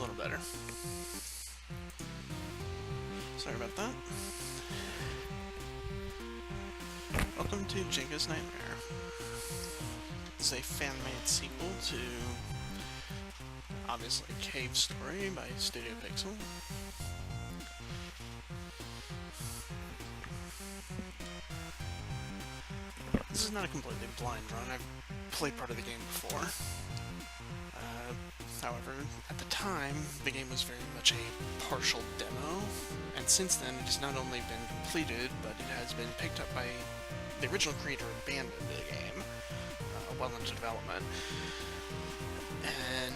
a little better. Sorry about that. Welcome to Jenka's Nightmare. It's a fan-made sequel to, obviously, Cave Story by Studio Pixel. This is not a completely blind run. I've played part of the game before. However, at the time, the game was very much a partial demo, and since then it has not only been completed, but it has been picked up by the original creator abandoned the game while into development. And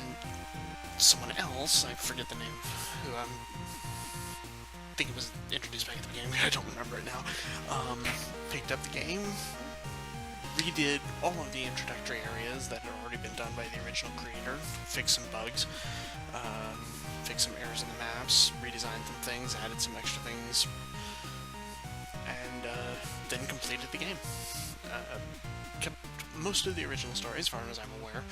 someone else, I forget the name of who I think it was introduced back at the beginning, I don't remember it now, picked up the game, redid all of the introductory areas that had already been done by the original creator, fixed some bugs, fixed some errors in the maps, redesigned some things, added some extra things, and then completed the game. Kept most of the original story, as far as I'm aware,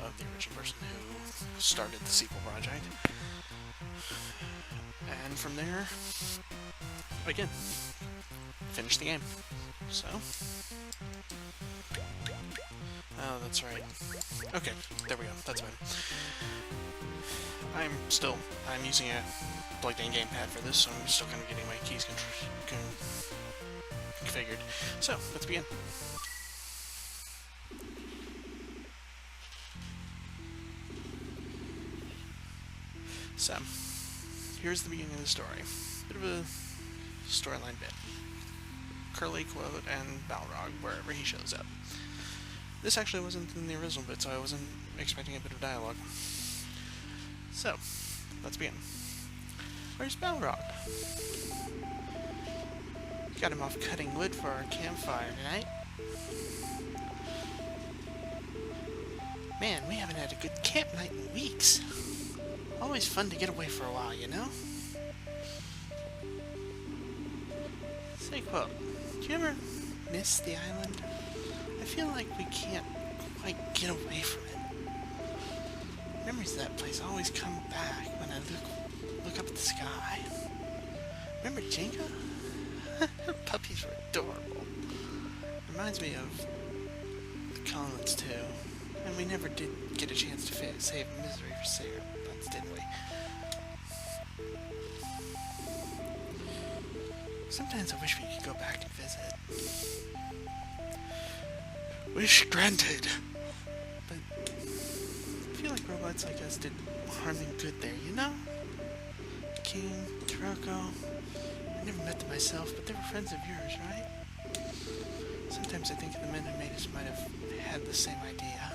of the original person who started the sequel project. And from there, again, finished the game. So, oh, that's right. Okay, there we go. That's fine. I'm using a plugged-in gamepad for this, so I'm still kind of getting my keys configured. So, let's begin. So, here's the beginning of the story. Bit of a storyline bit. Curly, Quote, and Balrog, wherever he shows up. This actually wasn't in the original bit, so I wasn't expecting a bit of dialogue. So, let's begin. Where's Balrog? Got him off cutting wood for our campfire tonight. Man, we haven't had a good camp night in weeks. Always fun to get away for a while, you know? Say, Quote, do you ever miss the island? I feel like we can't quite get away from it. Memories of that place always come back when I look up at the sky. Remember Jenka? Her puppies were adorable. Reminds me of the Collins too. And we never did get a chance to save Misery for Sarah, did we? Sometimes I wish we could go back and visit. Wish granted. But I feel like robots like us did harm and good there, you know? King, Taroko, I never met them myself, but they were friends of yours, right? Sometimes I think the men who made us might have had the same idea.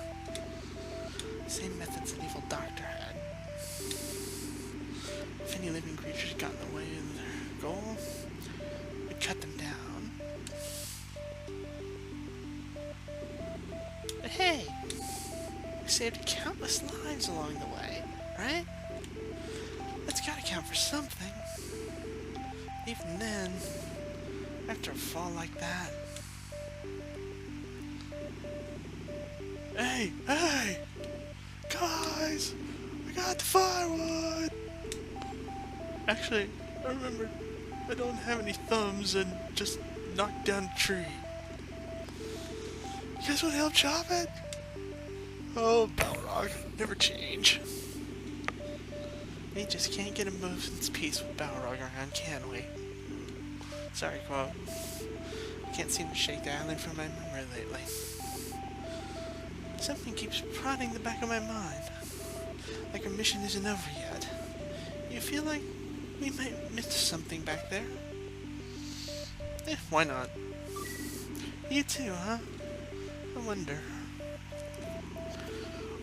The same methods an evil doctor had. If any living creatures got in the way of their goal, we'd cut them down. But hey, we saved countless lives along the way, right? That's gotta count for something. Even then, after a fall like that. Hey! Guys! I got the firewood! Actually, I remembered I don't have any thumbs and just knocked down a tree. You guys want to help chop it? Oh, Balrog, never change. We just can't get a movement's peace with Balrog around, can we? Sorry, Quote. I can't seem to shake the island from my memory lately. Something keeps prodding the back of my mind. Like our mission isn't over yet. You feel like we might miss something back there? Why not? You too, huh? I wonder.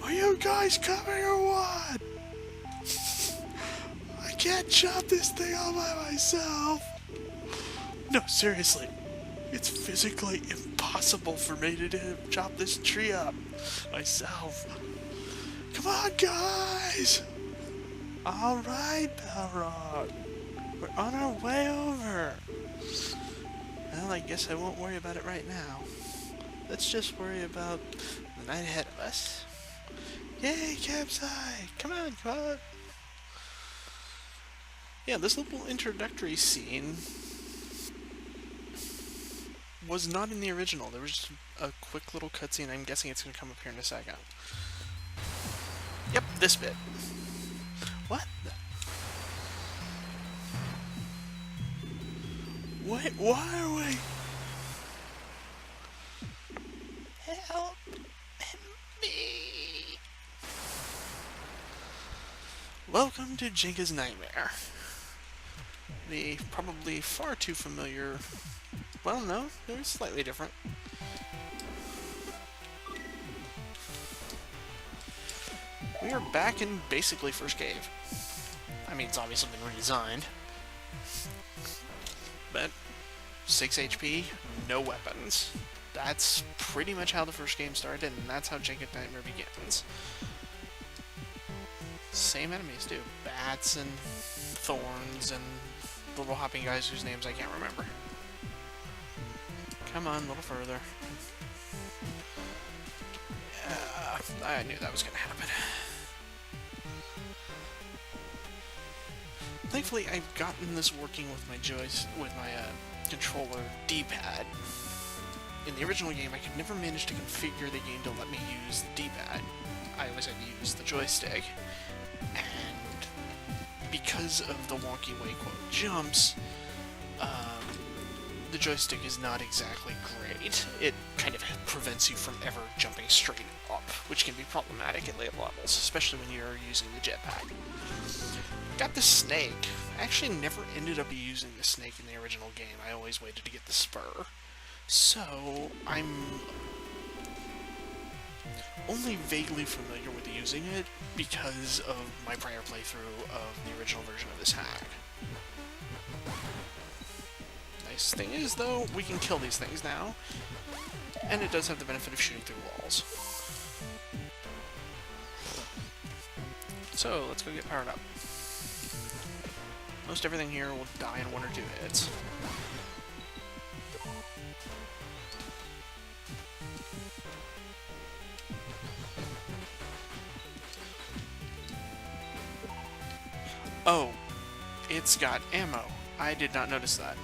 Are you guys coming or what? I can't chop this thing all by myself. No, seriously. It's physically impossible for me to chop this tree up myself. Come on, guys! Alright, Balrog. We're on our way over. Well, I guess I won't worry about it right now. Let's just worry about the night ahead of us. Yay, campsite! Come on, come on! Yeah, this little introductory scene was not in the original. There was just a quick little cutscene. I'm guessing it's going to come up here in a second. Yep, this bit. What? What? Why are we... Help me. Welcome to Jenka's Nightmare. The probably far too familiar... Well, no, they're slightly different. We are back in basically First Cave. I mean, it's obviously been redesigned. But 6 HP, no weapons. That's pretty much how the first game started, and that's how Jenka's Nightmare begins. Same enemies too. Bats and thorns and little hopping guys whose names I can't remember. Come on, a little further. I knew that was going to happen. Thankfully, I've gotten this working with my controller D-pad. In the original game, I could never manage to configure the game to let me use the D-pad. I always had to use the joystick. And because of the wonky way quote jumps, the joystick is not exactly great. It kind of prevents you from ever jumping straight up, which can be problematic at later levels, especially when you're using the jetpack. Got the snake. I actually never ended up using the snake in the original game. I always waited to get the spur. So, I'm only vaguely familiar with using it because of my prior playthrough of the original version of this hack. Nice thing is, though, we can kill these things now, and it does have the benefit of shooting through walls. So, let's go get powered up. Most everything here will die in 1 or 2 hits. Oh, it's got ammo. I did not notice that.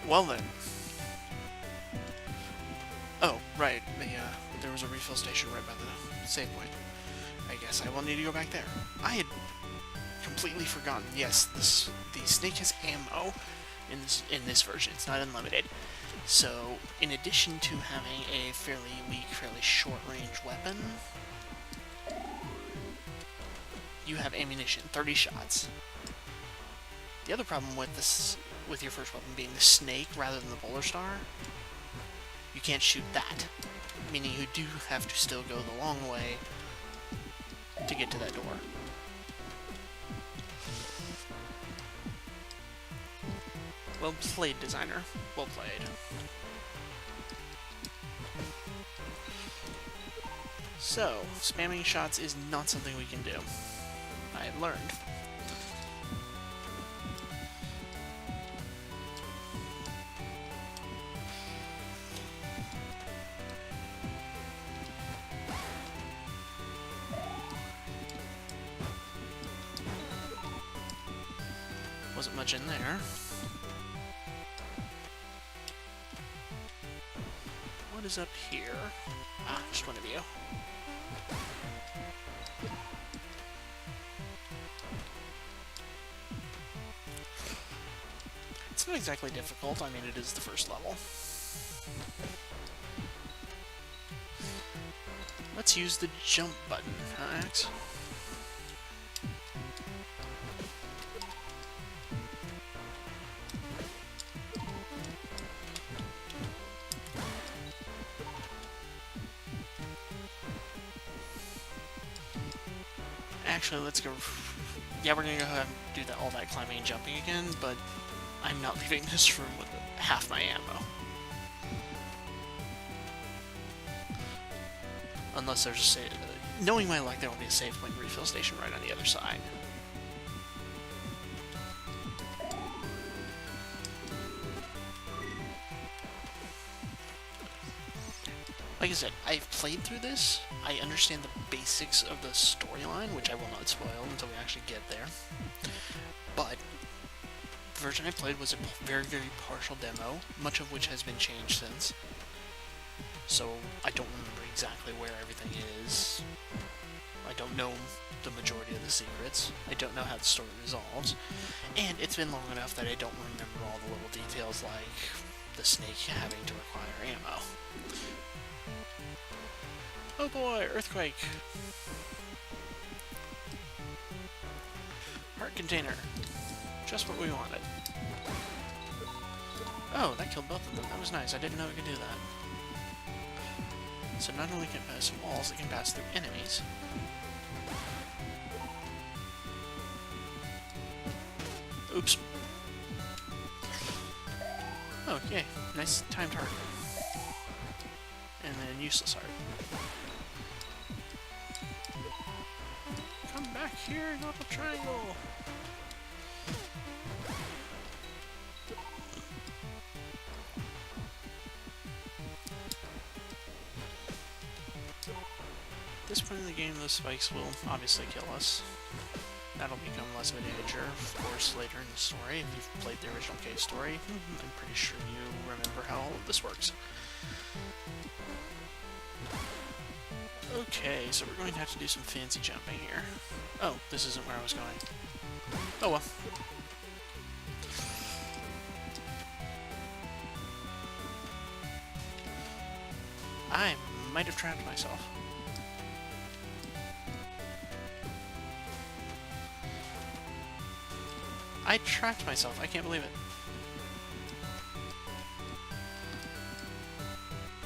Well then. Oh, right. There was a refill station right by the save point. I guess I will need to go back there. I had completely forgotten. Yes, the snake has ammo in this version. It's not unlimited. So, in addition to having a fairly weak, fairly short-range weapon, you have ammunition, 30 shots. The other problem with this, with your first weapon being the snake rather than the Polar Star, you can't shoot that. Meaning you do have to still go the long way to get to that door. Well played, designer. Well played. So, spamming shots is not something we can do. I have learned. Wasn't much in there. What is up here? Ah, just one of you. It's not exactly difficult. I mean, it is the first level. Let's use the jump button, Max. Actually, let's go... Yeah, we're gonna go ahead and do all that climbing and jumping again, but I'm not leaving this room with half my ammo. Unless there's a save... Knowing my luck, there will be a save point refill station right on the other side. like I said, I've played through this. I understand the basics of the storyline, which I will not spoil until we actually get there. But the version I played was a very, very partial demo, much of which has been changed since. So I don't remember exactly where everything is. I don't know the majority of the secrets. I don't know how the story resolves. And it's been long enough that I don't remember all the little details like the snake having to require ammo. Oh boy, earthquake! Heart container. Just what we wanted. Oh, that killed both of them. That was nice. I didn't know it could do that. So not only can it pass walls, it can pass through enemies. Oops. Oh, yay. Nice timed heart. And then useless heart. Come back here, not a triangle! At this point in the game, those spikes will obviously kill us. That'll become less of a danger, of course, later in the story. If you've played the original cave story, I'm pretty sure you remember how all of this works. Okay, so we're going to have to do some fancy jumping here. Oh, this isn't where I was going. Oh well. I might have trapped myself. I trapped myself. I can't believe it.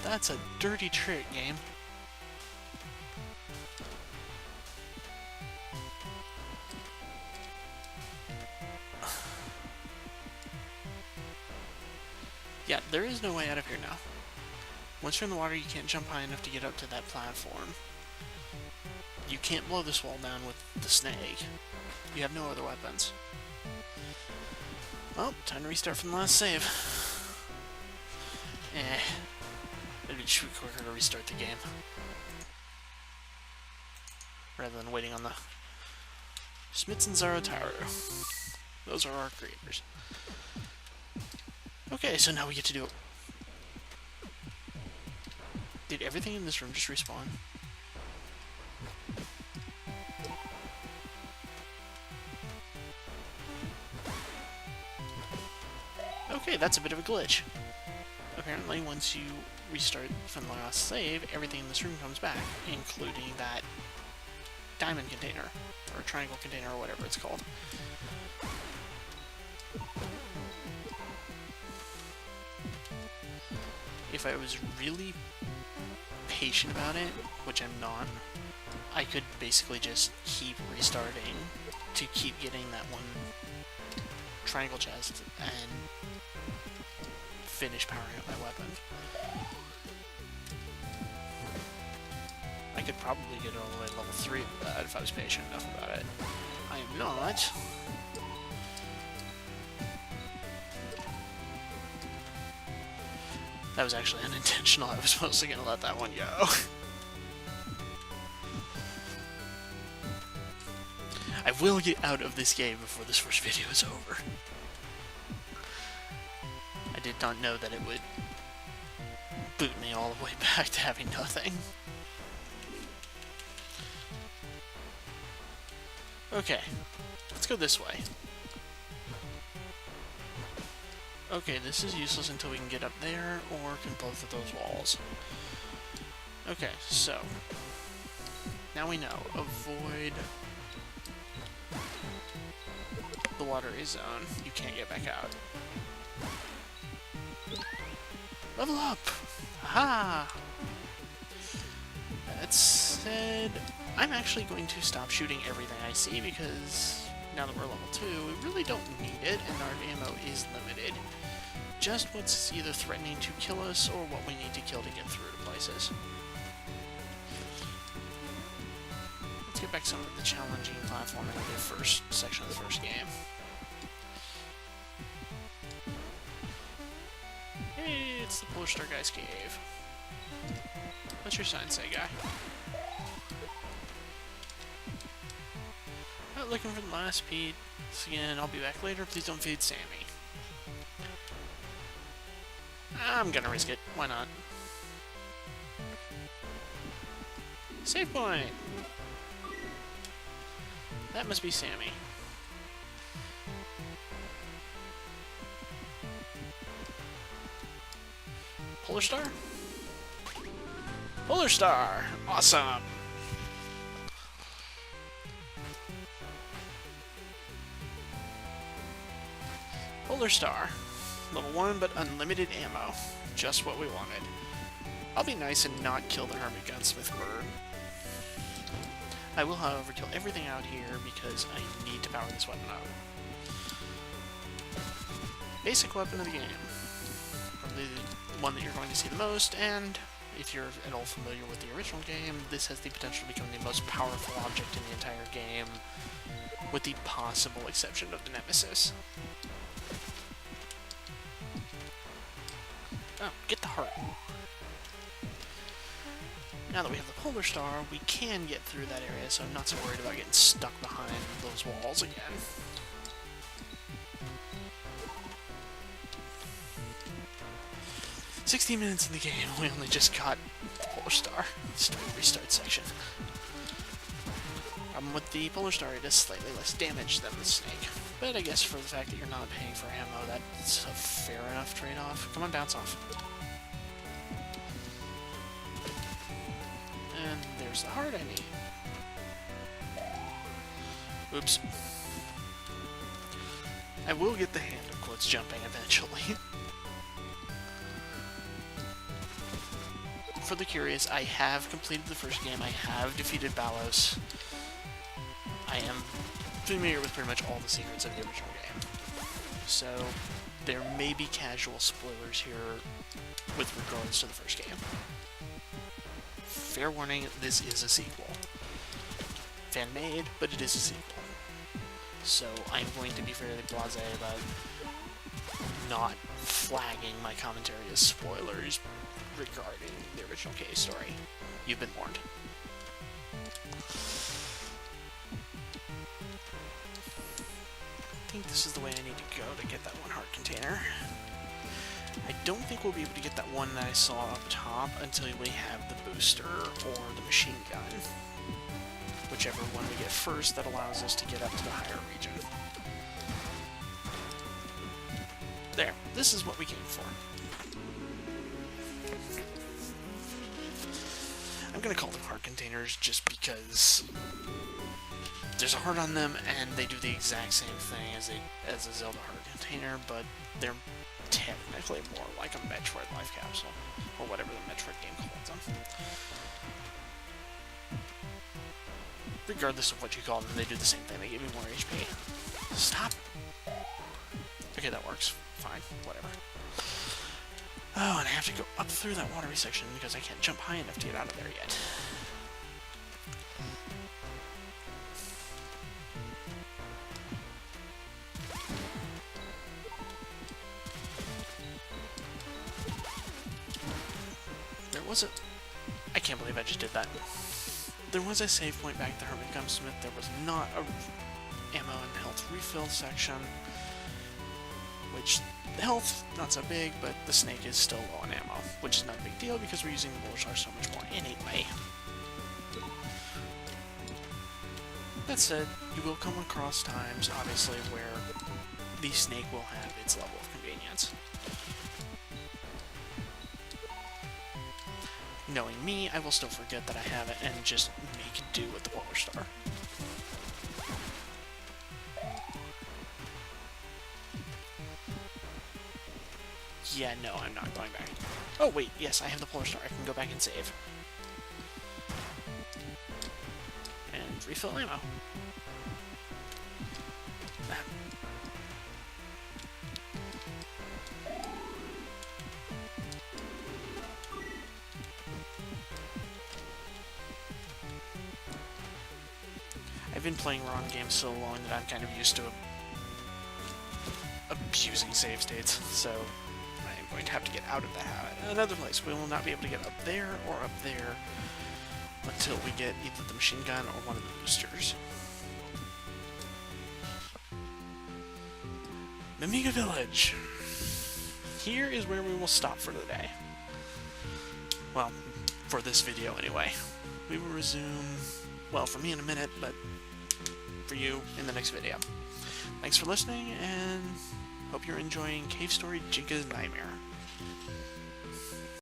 That's a dirty trick, game. Yeah, there is no way out of here now. Once you're in the water, you can't jump high enough to get up to that platform. You can't blow this wall down with the snake. You have no other weapons. Well, time to restart from the last save. It'd be just quicker to restart the game. Rather than waiting on the Smits and Zarotaru. Those are our creators. Okay, so now we get to do it. Did everything in this room just respawn? Okay, that's a bit of a glitch. Apparently, once you restart from the last save, everything in this room comes back, including that diamond container, or triangle container, or whatever it's called. If I was really patient about it, which I'm not, I could basically just keep restarting to keep getting that one triangle chest and finish powering up my weapon. I could probably get all the way to level 3 with that if I was patient enough about it. I am not. That was actually unintentional. I was mostly gonna let that one go. I will get out of this game before this first video is over. I did not know that it would boot me all the way back to having nothing. Okay, let's go this way. Okay, this is useless until we can get up there, or can both of those walls. Okay, so now we know. Avoid the watery zone. You can't get back out. Level up! Aha! That said, I'm actually going to stop shooting everything I see because now that we're level 2, we really don't need it, and our ammo is limited. Just what's either threatening to kill us or what we need to kill to get through to places. Let's get back to some of the challenging platforming of the first section of the first game. Hey, it's the Polar Star Guy's cave. What's your sign say, guy? Not looking for the last piece. Again, I'll be back later. Please don't feed Sammy. I'm gonna risk it. Why not? Save point! That must be Sammy. Polar Star? Polar Star! Awesome! Polar Star. Level 1, but unlimited ammo. Just what we wanted. I'll be nice and not kill the Hermit Gunsmith bird. I will, however, kill everything out here because I need to power this weapon up. Basic weapon of the game. Probably the one that you're going to see the most, and if you're at all familiar with the original game, this has the potential to become the most powerful object in the entire game, with the possible exception of the Nemesis. Oh, get the heart. Now that we have the Polar Star, we can get through that area, so I'm not so worried about getting stuck behind those walls again. "16 minutes in the game, we only just got the Polar Star." Story restart section. Problem with the Polar Star, it does slightly less damage than the snake. But I guess for the fact that you're not paying for ammo, that's a fair enough trade-off. Come on, bounce off. And there's the heart I need. Oops. I will get the hand of quotes jumping eventually. For the curious, I have completed the first game. I have defeated Balos. I am familiar with pretty much all the secrets of the original game. So there may be casual spoilers here with regards to the first game. Fair warning, this is a sequel. Fan-made, but it is a sequel. So I'm going to be fairly blasé about not flagging my commentary as spoilers regarding the original case story. You've been warned. I think this is the way I need to go to get that one heart container. I don't think we'll be able to get that one that I saw up top until we have the booster or the machine gun. Whichever one we get first, that allows us to get up to the higher region. There, this is what we came for. I'm gonna call them heart containers just because there's a heart on them and they do the exact same thing as a Zelda heart container, but they're technically more like a Metroid life capsule, or whatever the Metroid game calls them. Regardless of what you call them, they do the same thing. They give you more HP. Stop! Okay, that works. Fine. Whatever. Oh, and I have to go up through that watery section because I can't jump high enough to get out of there yet. There was a... I can't believe I just did that. There was a save point back at the Hermit Gunsmith. There was not a ammo and health refill section, which the health, not so big, but the snake is still low on ammo, which is not a big deal because we're using the Polar Star so much more anyway. That said, you will come across times, obviously, where the snake will have its level of convenience. Knowing me, I will still forget that I have it and just make do with the Polar Star. Yeah, no, I'm not going back. Oh, wait, yes, I have the Polar Star. I can go back and save. And refill ammo. I've been playing ROM games so long that I'm kind of used to abusing save states, so I'm going to have to get out of another place. We will not be able to get up there or up there until we get either the machine gun or one of the boosters. Mimiga Village. Here is where we will stop for the day. Well, for this video anyway. We will resume, well, for me in a minute, but for you in the next video. Thanks for listening, and hope you're enjoying Cave Story Jenka's Nightmare.